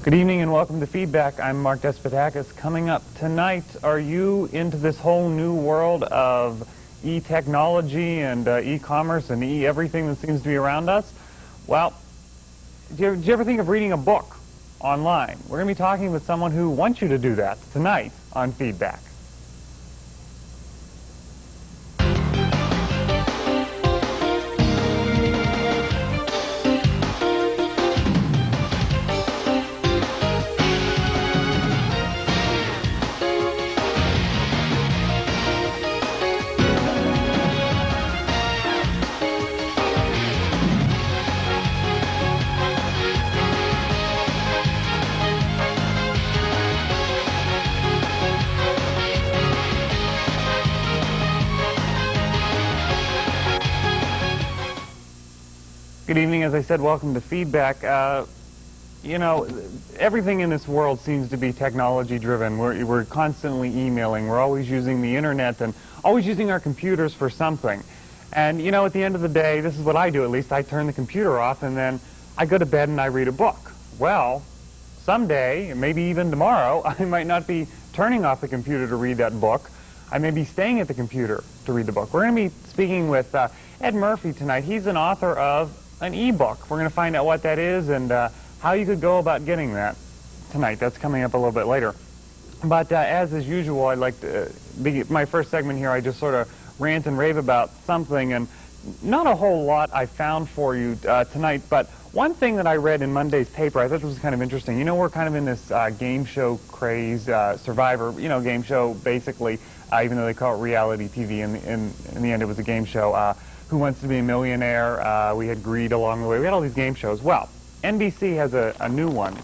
Good evening and welcome to Feedback. I'm Mark Despotakis. Coming up tonight, are you into this whole new world of e-technology and e-commerce and e-everything that seems to be around us? Well, did you ever think of reading a book online? We're going to be talking with someone who wants you to do that tonight on Feedback. Good evening. As I said, welcome to Feedback. You know, everything in this world seems to be technology-driven. We're constantly emailing. We're always using the internet and always using our computers for something. And, you know, at the end of the day, this is what I do at least. I turn the computer off and then I go to bed and I read a book. Well, someday, maybe even tomorrow, I might not be turning off the computer to read that book. I may be staying at the computer to read the book. We're going to be speaking with Ed Murphy tonight. He's an author of an e-book. We're going to find out what that is and how you could go about getting that tonight. That's coming up a little bit later. But as is usual, I'd like to my first segment here, I just sort of rant and rave about something, and not a whole lot I found for you tonight, but one thing that I read in Monday's paper I thought was kind of interesting. You know, we're kind of in this game show craze, Survivor, you know, game show basically, even though they call it reality TV. In the end, it was a game show. Who Wants to Be a Millionaire? We had Greed along the way. We had all these game shows. Well, NBC has a new one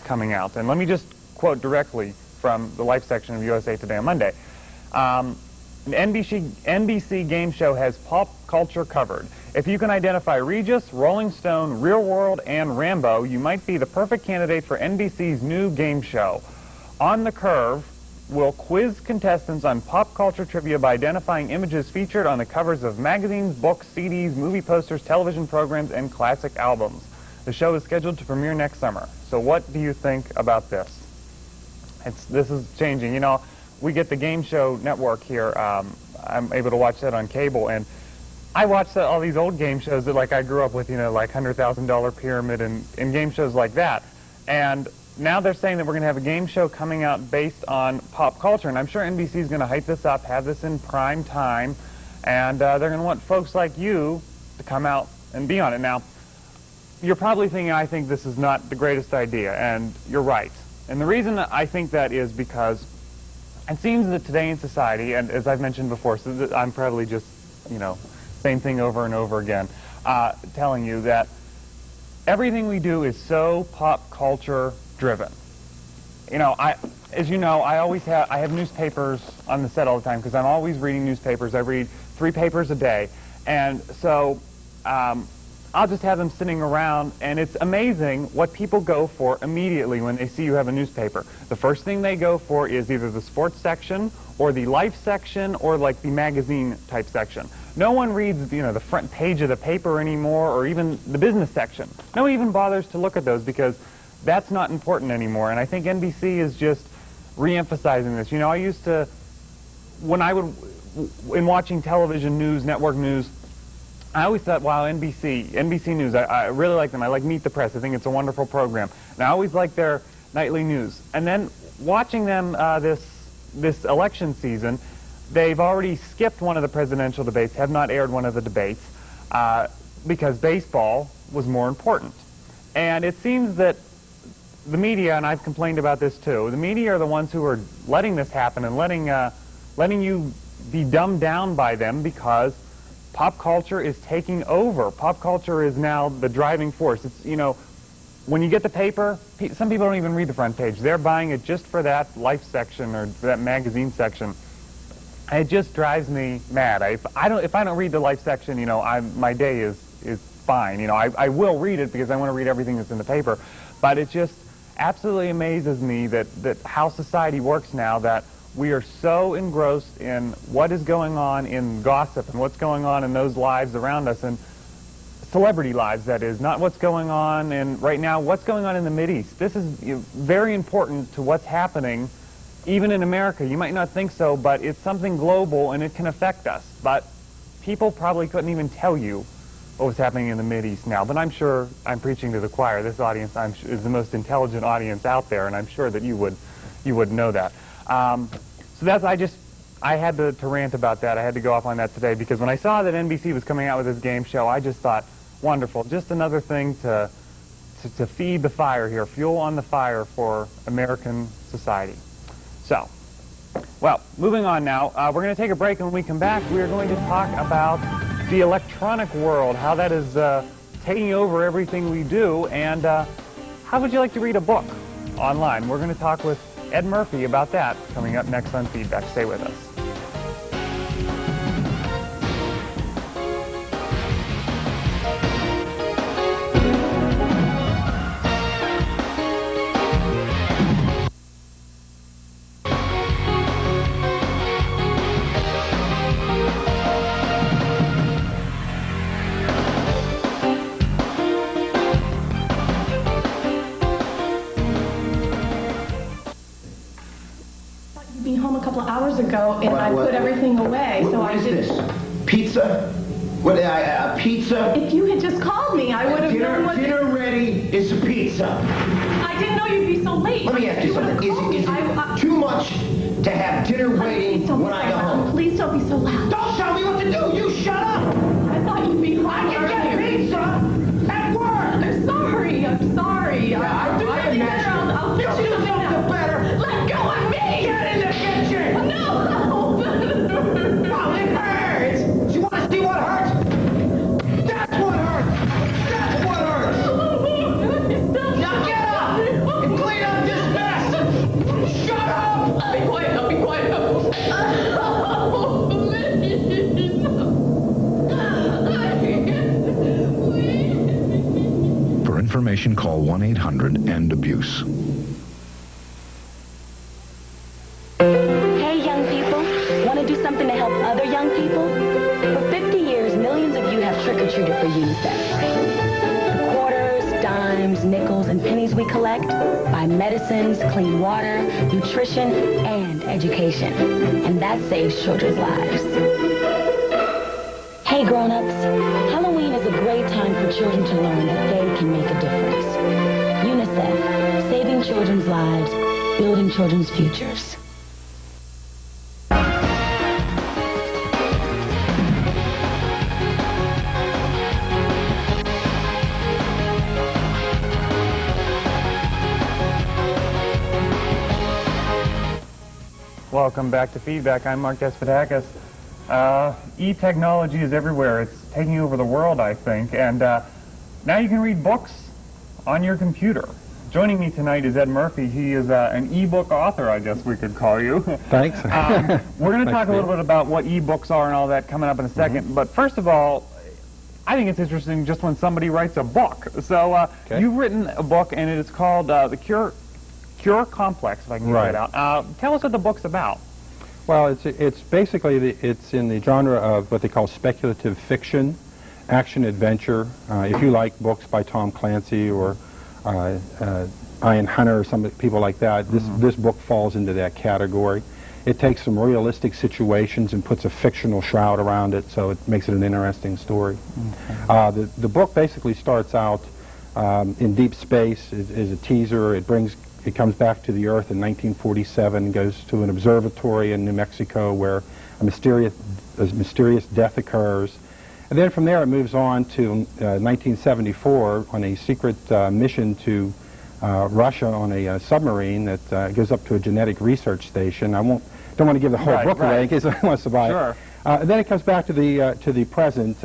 coming out. And let me just quote directly from the Life section of USA Today on Monday. An NBC game show has pop culture covered. If you can identify Regis, Rolling Stone, Real World, and Rambo, you might be the perfect candidate for NBC's new game show. On the Curve will quiz contestants on pop culture trivia by identifying images featured on the covers of magazines, books, CDs, movie posters, television programs, and classic albums. The show is scheduled to premiere next summer. So what do you think about this? This is changing. You know, we get the Game Show Network here. I'm able to watch that on cable, and I watch all these old game shows that like I grew up with, you know, like $100,000 Pyramid and game shows like that. And now they're saying that we're going to have a game show coming out based on pop culture, and I'm sure NBC is going to hype this up, have this in prime time, and they're going to want folks like you to come out and be on it. Now, you're probably thinking, I think this is not the greatest idea, and you're right. And the reason that I think that is because it seems that today in society, and as I've mentioned before, so I'm probably just, you know, same thing over and over again, telling you that everything we do is so pop culture driven. You know, as you know, I have newspapers on the set all the time because I'm always reading newspapers. I read 3 papers a day, and so I'll just have them sitting around, and it's amazing what people go for immediately when they see you have a newspaper. The first thing they go for is either the sports section or the life section or like the magazine type section. No one reads, you know, the front page of the paper anymore, or even the business section. No one even bothers to look at those because that's not important anymore, and I think NBC is just re-emphasizing this. You know, I used to, in watching television news, network news, I always thought, wow, NBC News, I really like them. I like Meet the Press. I think it's a wonderful program. And I always like their nightly news. And then watching them this election season, they've already skipped one of the presidential debates, have not aired one of the debates, because baseball was more important. And it seems that the media, and I've complained about this too, the media are the ones who are letting this happen and letting you be dumbed down by them because pop culture is taking over. Pop culture is now the driving force. It's, you know, when you get the paper, some people don't even read the front page. They're buying it just for that life section or that magazine section. And it just drives me mad. If I don't read the life section, you know, my day is fine. You know, I will read it because I want to read everything that's in the paper. But it just absolutely amazes me that how society works now, that we are so engrossed in what is going on in gossip and what's going on in those lives around us. And celebrity lives, that is, not what's going on, and right now, what's going on in the Mideast. This is very important to what's happening, even in America. You might not think so, but it's something global, and it can affect us. But people probably couldn't even tell you what was happening in the Mideast now. But I'm sure I'm preaching to the choir. This audience is the most intelligent audience out there, and I'm sure that you would know that. So that's, I had to rant about that. I had to go off on that today because when I saw that NBC was coming out with this game show, I just thought, wonderful. Just another thing to feed the fire here, fuel on the fire for American society. So, well, moving on now. We're going to take a break, and when we come back, we are going to talk about the electronic world, how that is taking over everything we do, and how would you like to read a book online? We're going to talk with Ed Murphy about that coming up next on Feedback. Stay with us. Ago, and I put everything away, so I did. What is this? Pizza? What? Pizza? If you had just called me, I would have known what. Dinner ready is pizza. I didn't know you'd be so late. Let me ask you something. Is it too much to have dinner waiting when I go home? Please don't be so loud. Don't tell me what to do. You shut up. I thought you'd be home. I can get pizza at work. I'm sorry. I'm sorry. Yeah, I'll do something better. I'll fix you something better. Let go of me. Get in the kitchen. No. Well, it hurts. Do you want to see what hurts? That's what hurts. That's what hurts. Now get up and clean up this mess. Shut up. I'll be quiet. I'll be quiet. For information, call 1-800-END-ABUSE. Hey, young people. Want to do something to help other young people? For 50 years, millions of you have trick-or-treated for UNICEF. The quarters, dimes, nickels, and pennies we collect buy medicines, clean water, nutrition, and education. And that saves children's lives. Hey, grown-ups. Halloween is a great time for children to learn that they can make a difference. UNICEF, saving children's lives, building children's futures. Welcome back to Feedback. I'm Mark Despotakis. E-technology is everywhere. It's taking over the world, I think. And now you can read books on your computer. Joining me tonight is Ed Murphy. He is an e-book author, I guess we could call you. Thanks. We're going to talk a little bit about what e-books are and all that coming up in a second. Mm-hmm. But first of all, I think it's interesting just when somebody writes a book. So you've written a book, and it is called The Cure Complex, if I can get that out. Tell us what the book's about. Well, it's basically it's in the genre of what they call speculative fiction, action adventure. If you like books by Tom Clancy or Ian Hunter or some people like that, this book falls into that category. It takes some realistic situations and puts a fictional shroud around it, so it makes it an interesting story. Okay. The book basically starts out in deep space. It is a teaser. It comes back to the Earth in 1947, goes to an observatory in New Mexico where a mysterious death occurs. And then from there it moves on to 1974 on a secret mission to Russia on a submarine that goes up to a genetic research station. I don't want to give the whole book away in case anyone wants to buy it. Then it comes back to the present.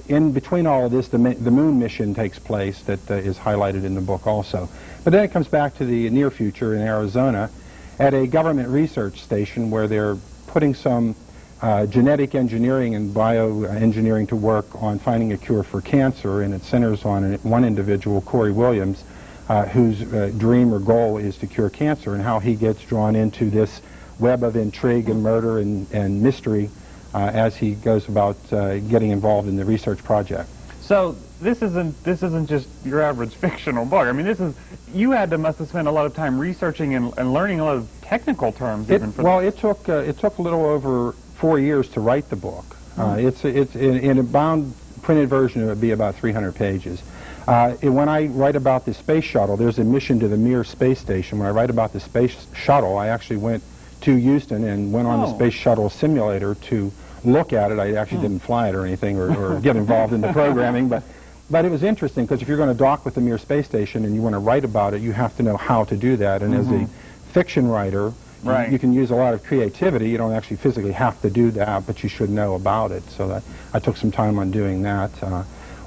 In between all of this, the moon mission takes place that is highlighted in the book also. But then it comes back to the near future in Arizona at a government research station where they're putting some genetic engineering and bioengineering to work on finding a cure for cancer, and it centers on one individual, Corey Williams, whose dream or goal is to cure cancer, and how he gets drawn into this web of intrigue and murder and mystery as he goes about getting involved in the research project. So this isn't just your average fictional book. I mean, you must have spent a lot of time researching and learning a lot of technical terms. It took a little over 4 years to write the book. It's in a bound printed version. It would be about 300 pages. When I write about the space shuttle, there's a mission to the Mir space station. When I write about the space shuttle, I actually went to Houston and went on the space shuttle simulator to look at it. I actually didn't fly it or anything or get involved in the programming, but it was interesting because if you're going to dock with the Mir space station and you want to write about it, you have to know how to do that. And as a fiction writer, you can use a lot of creativity. You don't actually physically have to do that, but you should know about it. So I took some time on doing that.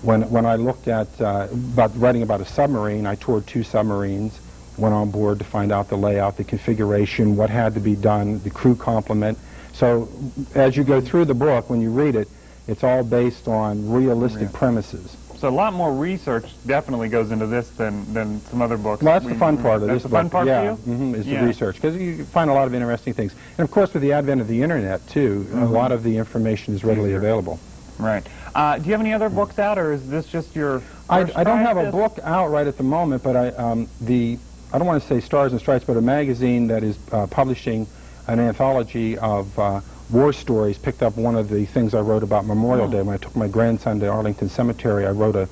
When I looked at writing about a submarine, I toured 2 submarines, went on board to find out the layout, the configuration, what had to be done, the crew complement. So as you go through the book, when you read it, it's all based on realistic premises. So a lot more research definitely goes into this than some other books. Well, that's the fun part of this book. That's the fun part for you? Is the research, because you find a lot of interesting things. And of course, with the advent of the internet, too, a lot of the information is readily available. Right. Do you have any other books out, or is this just your first I don't have a this? book out right at the moment, but I don't want to say Stars and Stripes, but a magazine that is publishing an anthology of war stories picked up one of the things I wrote about Memorial Day. When I took my grandson to Arlington Cemetery, I wrote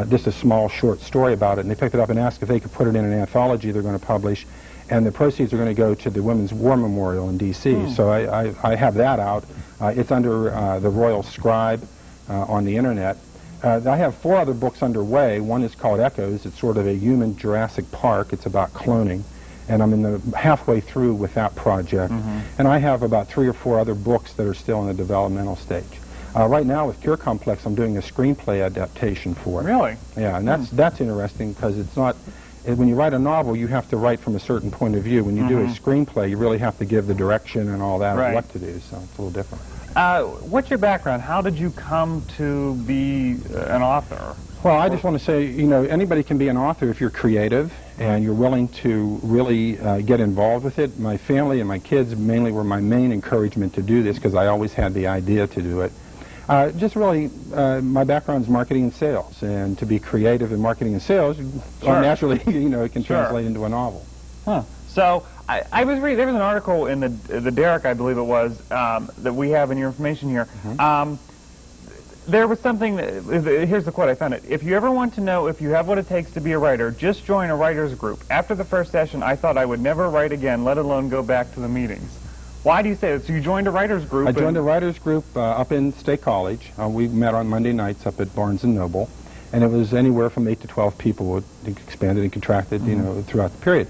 just a small short story about it, and they picked it up and asked if they could put it in an anthology they're going to publish, and the proceeds are going to go to the Women's War Memorial in D.C. So I have that out. It's under the Royal Scribe on the internet. I have 4 other books underway. One is called Echoes. It's sort of a human Jurassic Park. It's about cloning. And I'm in the halfway through with that project. And I have about 3 or 4 other books that are still in the developmental stage. Right now with Pure Complex, I'm doing a screenplay adaptation for it. Really? Yeah, and that's interesting because it's not... When you write a novel, you have to write from a certain point of view. When you do a screenplay, you really have to give the direction and all that of what to do, so it's a little different. What's your background? How did you come to be an author? Well, I just want to say, you know, anybody can be an author if you're creative and you're willing to really get involved with it. My family and my kids mainly were my main encouragement to do this because I always had the idea to do it. Just really, my background is marketing and sales, and to be creative in marketing and sales, naturally, you know, it can translate into a novel. Huh. So I was reading, there was an article in the Derrick, I believe it was, that we have in your information here. There was something, here's the quote, I found it. If you ever want to know if you have what it takes to be a writer, just join a writer's group. After the first session, I thought I would never write again, let alone go back to the meetings. Why do you say that? So you joined a writer's group? I joined a writer's group up in State College. We met on Monday nights up at Barnes & Noble, and it was anywhere from 8 to 12 people. It expanded and contracted, you know, throughout the period.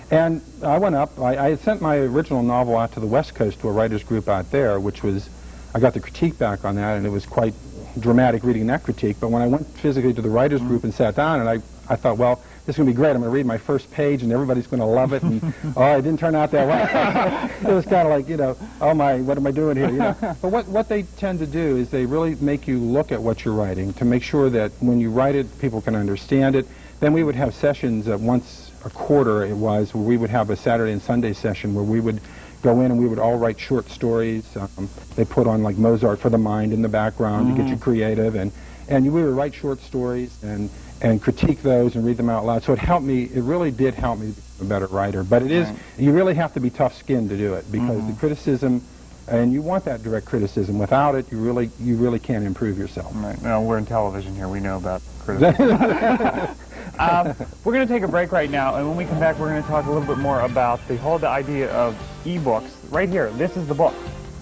And I went up. I had sent my original novel out to the West Coast to a writer's group out there, which was, I got the critique back on that, and it was quite dramatic reading that critique. But when I went physically to the writer's group and sat down, and I thought, well, this is going to be great. I'm going to read my first page, and everybody's going to love it. And oh, it didn't turn out that way. It was kind of like, you know, oh my, what am I doing here? You know? But what they tend to do is they really make you look at what you're writing to make sure that when you write it, people can understand it. Then we would have sessions once a quarter. It was where we would have a Saturday and Sunday session where we would go in and we would all write short stories. They put on like Mozart for the Mind in the background to get you creative, and we would write short stories and critique those and read them out loud. So it helped me. It really did help me to become a better writer. But it is, you really have to be tough-skinned to do it because the criticism, and you want that direct criticism. Without it, you really can't improve yourself. Right. No, we're in television here. We know about criticism. We're going to take a break right now, and when we come back, we're going to talk a little bit more about the whole idea of e-books. Right here, this is the book.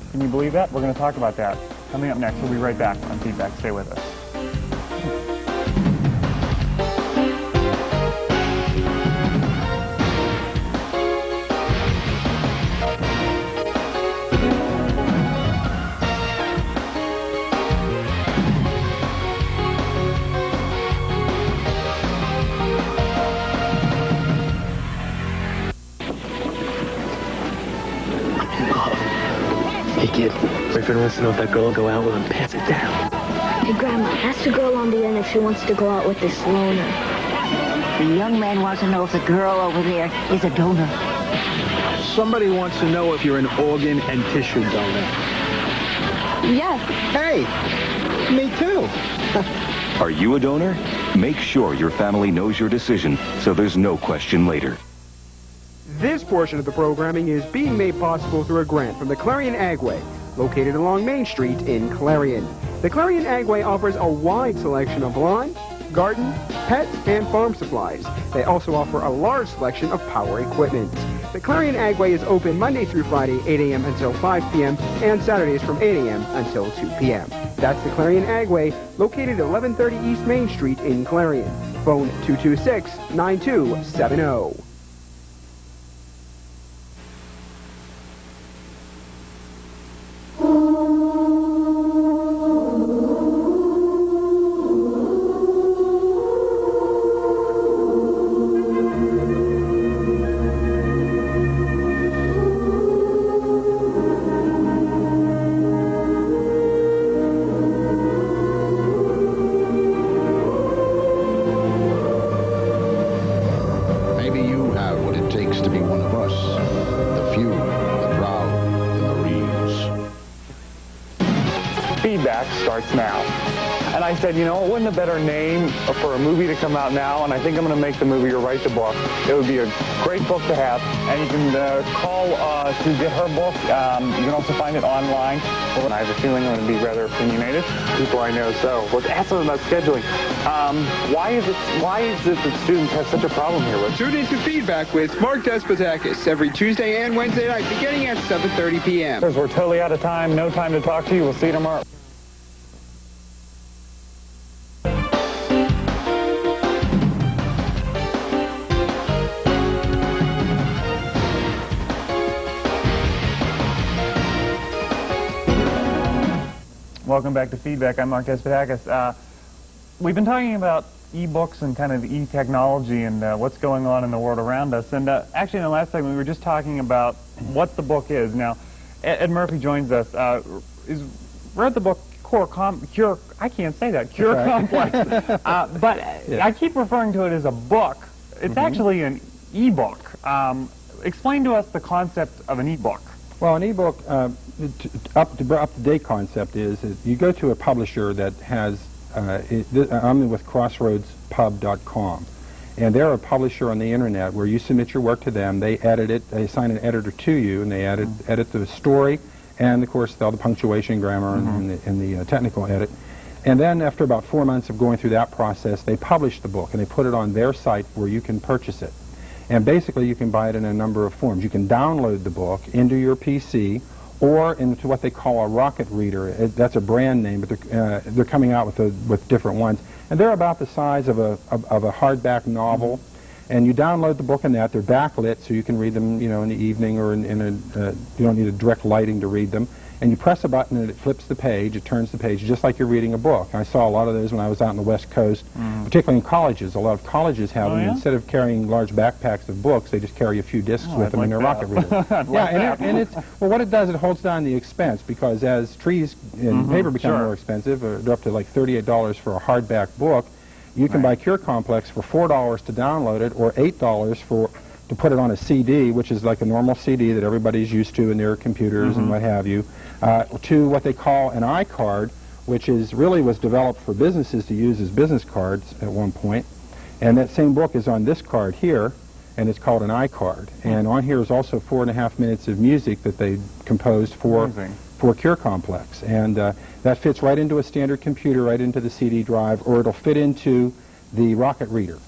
Can you believe that? We're going to talk about that. Coming up next, we'll be right back on Feedback. Stay with us. Hey kid, boyfriend wants to know if that girl will go out with him. Pass it down. Hey, Grandma, ask the girl on the end if she wants to go out with this loner. The young man wants to know if the girl over there is a donor. Somebody wants to know if you're an organ and tissue donor. Yes. Hey, me too. Are you a donor? Make sure your family knows your decision so there's no question later. This portion of the programming is being made possible through a grant from the Clarion Agway, located along Main Street in Clarion. The Clarion Agway offers a wide selection of lawn, garden, pet, and farm supplies. They also offer a large selection of power equipment. The Clarion Agway is open Monday through Friday, 8 a.m. until 5 p.m., and Saturdays from 8 a.m. until 2 p.m. That's the Clarion Agway, located at 1130 East Main Street in Clarion. Phone 226-9270. Feedback starts now. And I said, you know, it wouldn't a better name for a movie to come out now, and I think I'm going to make the movie or write the book. It would be a great book to have, and you can call to get her book. You can also find it online. Well, I have a feeling I'm going to be rather opinionated, people I know so. Let's ask them about scheduling. Why is it that students have such a problem here with? Tune in to Feedback with Mark Despotakis every Tuesday and Wednesday night beginning at 7:30 p.m. We're totally out of time. No time to talk to you. We'll see you tomorrow. Welcome back to Feedback. I'm Mark Despotakis. We've been talking about e-books and kind of e-technology and what's going on in the world around us. And actually, in the last segment, we were just talking about what the book is. Now, Ed Murphy joins us. Read the book Cure. I can't say that. Cure Complex. But yeah. I keep referring to it as a book. It's actually an e-book. Explain to us the concept of an e-book. Well, an e-book, up-to-date concept is that you go to a publisher that has, I'm with CrossroadsPub.com, and they're a publisher on the internet where you submit your work to them, they edit it, they assign an editor to you, and they edit the story, and of course all the punctuation, grammar, and the technical edit. And then after about 4 months of going through that process, they publish the book, and they put it on their site where you can purchase it. And basically, you can buy it in a number of forms. You can download the book into your PC or into what they call a rocket reader. That's a brand name, but they're coming out with different ones. And they're about the size of a hardback novel. And you download the book in that. They're backlit, so you can read them, you know, in the evening or you don't need a direct lighting to read them. And you press a button and it flips the page, it turns the page, just like you're reading a book. I saw a lot of those when I was out on the West Coast, particularly in colleges. A lot of colleges have them. Instead of carrying large backpacks of books, they just carry a few discs with them in their rocket reader. And it's, well, what it does, it holds down the expense, because as trees and paper become more expensive, they're up to like $38 for a hardback book, you can buy Cure Complex for $4 to download it, or $8 to put it on a CD, which is like a normal CD that everybody's used to in their computers and what have you, to what they call an iCard, which was developed for businesses to use as business cards at one point. And that same book is on this card here, and it's called an iCard. And on here is also 4.5 minutes of music that they composed for Cure Complex. And that fits right into a standard computer, right into the CD drive, or it'll fit into the rocket reader.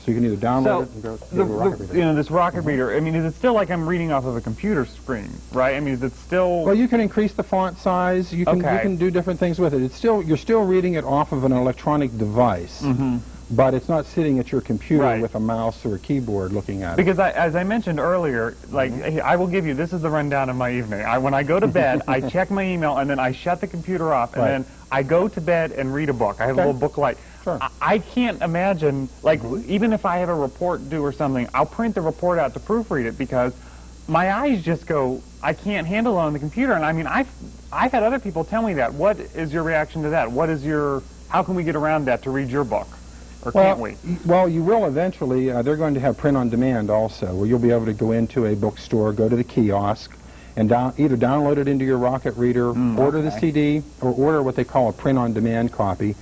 So you can either download it and go to the rocket reader. You know, this rocket reader, I mean, is it still like I'm reading off of a computer screen, right? I mean, is it still... Well, you can increase the font size. You can do different things with it. You're still reading it off of an electronic device, but it's not sitting at your computer with a mouse or a keyboard looking at it. Because as I mentioned earlier, like, I will give you, this is the rundown of my evening. When I go to bed, I check my email, and then I shut the computer off, and then I go to bed and read a book. I have a little book light. Sure. I can't imagine, like, even if I have a report due or something, I'll print the report out to proofread it, because my eyes just go, I can't handle it on the computer. And I mean, I've had other people tell me that. What is your reaction to that? How can we get around that to read your book? Or can't we? Well, you will eventually. They're going to have print on demand also, where you'll be able to go into a bookstore, go to the kiosk, and either download it into your rocket reader, order the CD, or order what they call a print on demand copy.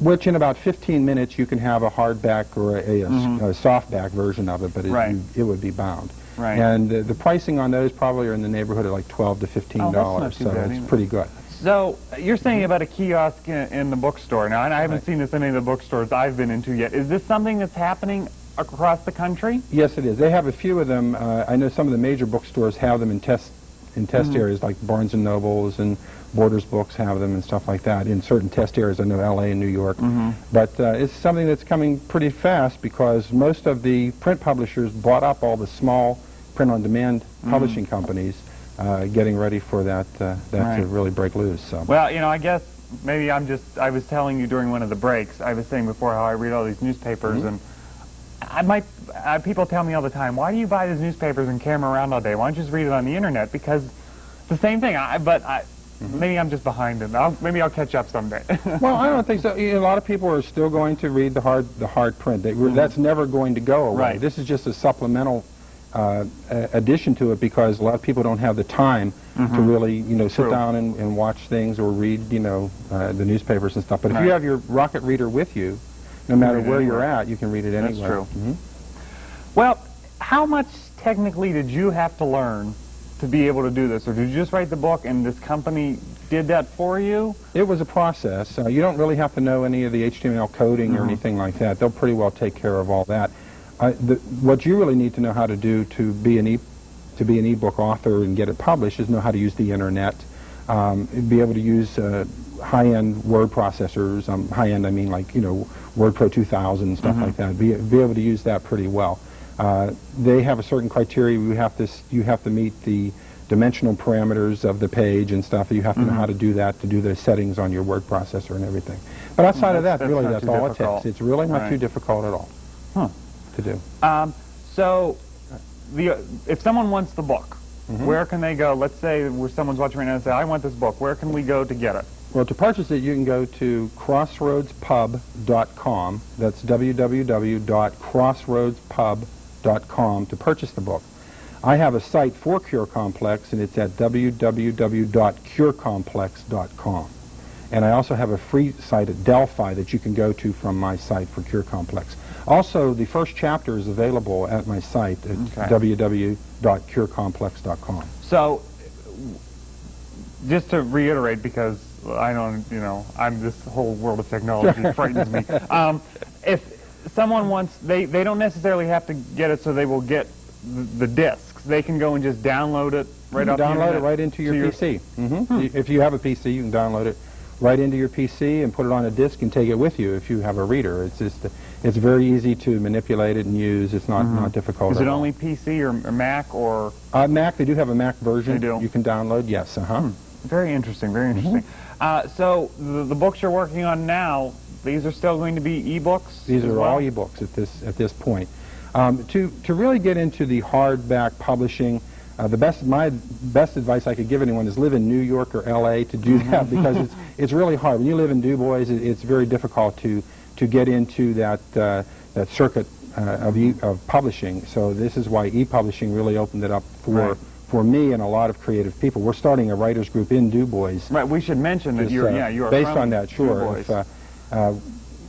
which in about 15 minutes you can have a hardback or a softback version of it, but it would be bound. Right. And the pricing on those probably are in the neighborhood of like $12 to $15, so it's pretty good. So you're saying about a kiosk in the bookstore. Now, and I haven't seen this in any of the bookstores I've been into yet. Is this something that's happening across the country? Yes, it is. They have a few of them. I know some of the major bookstores have them in test areas like Barnes & Nobles and Borders Books have them and stuff like that in certain test areas. I know L.A. and New York. But it's something that's coming pretty fast because most of the print publishers bought up all the small print-on-demand publishing companies, getting ready for that to really break loose. So. Well, you know, I guess maybe I was telling you during one of the breaks, I was saying before how I read all these newspapers, and people tell me all the time, why do you buy these newspapers and carry them around all day? Why don't you just read it on the internet? Because it's the same thing, maybe I'm just behind them. Maybe I'll catch up someday. Well, I don't think so. You know, a lot of people are still going to read the hard print. That's never going to go away. This is just a supplemental addition to it because a lot of people don't have the time to really, you know, sit down and watch things or read, you know, the newspapers and stuff. But if you have your Rocket Reader with you, no matter where you're at, you can read it anywhere. That's true. Well, how much technically did you have to learn to be able to do this, or did you just write the book and this company did that for you? It was a process. You don't really have to know any of the HTML coding or anything like that. They'll pretty well take care of all that. What you really need to know how to do to be an ebook author and get it published is know how to use the internet, be able to use high-end word processors. High-end, I mean like, you know, Word Pro 2000 and stuff like that. Be able to use that pretty well. They have a certain criteria. You have to meet the dimensional parameters of the page and stuff. You have to know how to do that, to do the settings on your word processor and everything. But outside of that, really, that's all it takes. It's really not too difficult at all to do. So, if someone wants the book, where can they go? Let's say where someone's watching right now and say, I want this book. Where can we go to get it? Well, to purchase it, you can go to crossroadspub.com. That's www.crossroadspub.com to purchase the book. I have a site for Cure Complex, and it's at www.curecomplex.com. And I also have a free site at Delphi that you can go to from my site for Cure Complex. Also, the first chapter is available at my site at www.curecomplex.com. So, just to reiterate, because I don't, you know, this whole world of technology frightens me. If someone wants, they don't necessarily have to get it, so they will get the discs. They can go and just download it right off the internet. Download it right into your PC. If you have a PC, you can download it right into your PC and put it on a disc and take it with you if you have a reader. It's very easy to manipulate it and use. It's not difficult. Is it only PC or Mac or? Mac. They do have a Mac version. They do. You can download. Yes. Very interesting. Very interesting. So the books you're working on now, these are still going to be ebooks? These are all ebooks at this point. To really get into the hardback publishing, my best advice I could give anyone is live in New York or L.A. to do that because it's really hard. When you live in Du Bois, it's very difficult to get into that circuit of publishing. So this is why e-publishing really opened it up for me and a lot of creative people. We're starting a writers group in Du Bois. Right. We should mention that you are based on that. Sure.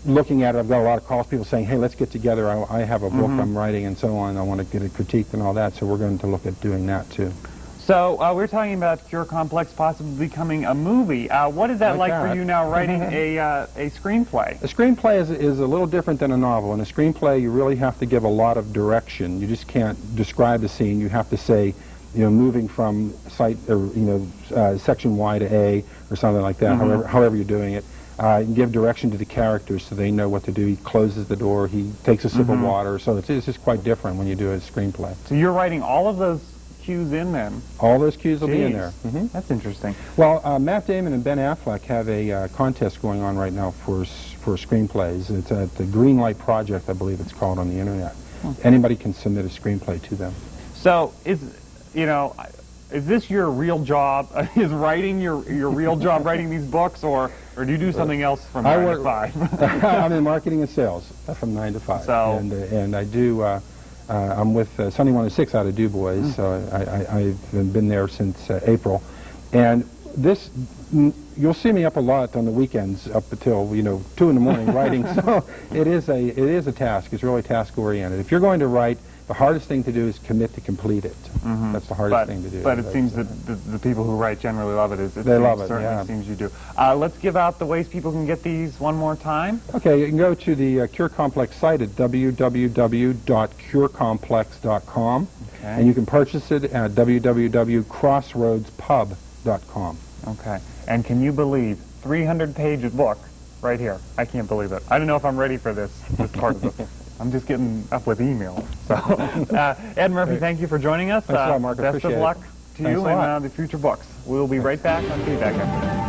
Looking at it, I've got a lot of calls, people saying, hey, let's get together. I have a book I'm writing and so on. I want to get it critiqued and all that, so we're going to look at doing that, too. So we're talking about Cure Complex possibly becoming a movie. What is that like for you now, writing a screenplay? A screenplay is a little different than a novel. In a screenplay, you really have to give a lot of direction. You just can't describe the scene. You have to say, you know, moving from section Y to A or something like that, however you're doing it. Give direction to the characters so they know what to do. He closes the door, he takes a sip of water, so it's just quite different when you do a screenplay. So you're writing all of those cues in then? All those cues will be in there. That's interesting. Well, Matt Damon and Ben Affleck have a contest going on right now for screenplays. It's at the Greenlight Project, I believe it's called, on the internet. Anybody can submit a screenplay to them. So is this your real job? Is writing your real job, writing these books, or do you do something else from 9 to 5? I'm in marketing and sales from 9 to 5. So, and I do. I'm with Sunny 106 out of Du Bois, so I've been there since April. And this You'll see me up a lot on the weekends, up until 2 in the morning writing. So it is a task. It's really task oriented. If you're going to write, the hardest thing to do is commit to complete it. That's the hardest thing to do. But it seems that the people who write generally love it. They love it. Certainly seems you do. Let's give out the ways people can get these one more time. Okay, you can go to the Cure Complex site at www.curecomplex.com, and you can purchase it at www.crossroadspub.com. Okay. And can you believe 300-page book right here? I can't believe it. I don't know if I'm ready for this part of the. I'm just getting up with email. So, Ed Murphy, thank you for joining us. Thanks a lot, Mark. Best of luck to you and the future books. We'll be right back on Feedback after this.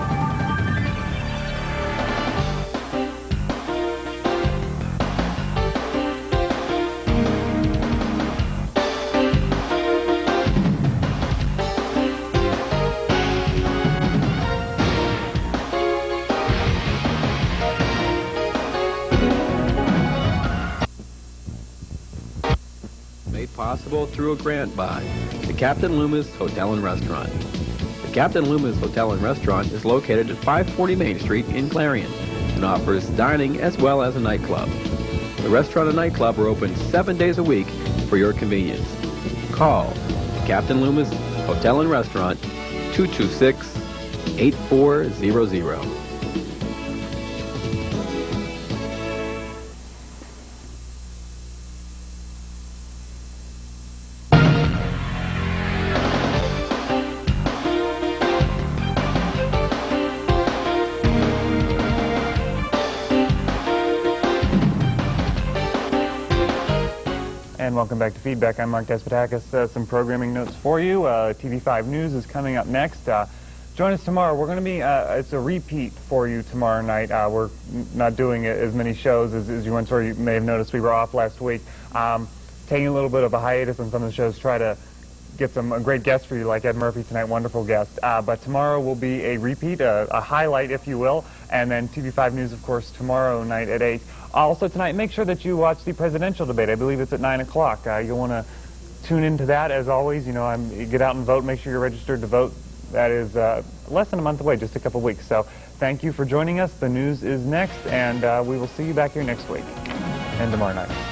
Possible through a grant by the Captain Loomis Hotel and Restaurant. The Captain Loomis Hotel and Restaurant is located at 540 Main Street in Clarion and offers dining as well as a nightclub. The restaurant and nightclub are open 7 days a week for your convenience. Call the Captain Loomis Hotel and Restaurant 226-8400. And welcome back to Feedback. I'm Mark Despotakis. Some programming notes for you. TV5 News is coming up next. Join us tomorrow. We're going to be, it's a repeat for you tomorrow night. We're not doing as many shows as you once were. You may have noticed we were off last week. Taking a little bit of a hiatus on some of the shows, try to get some great guests for you, like Ed Murphy tonight, wonderful guest. But tomorrow will be a repeat, a highlight, if you will, and then TV5 News, of course, tomorrow night at 8. Also tonight, make sure that you watch the presidential debate. I believe it's at 9 o'clock. You'll want to tune into that, as always. Get out and vote. Make sure you're registered to vote. That is less than a month away, just a couple weeks. So thank you for joining us. The news is next, and we will see you back here next week and tomorrow night.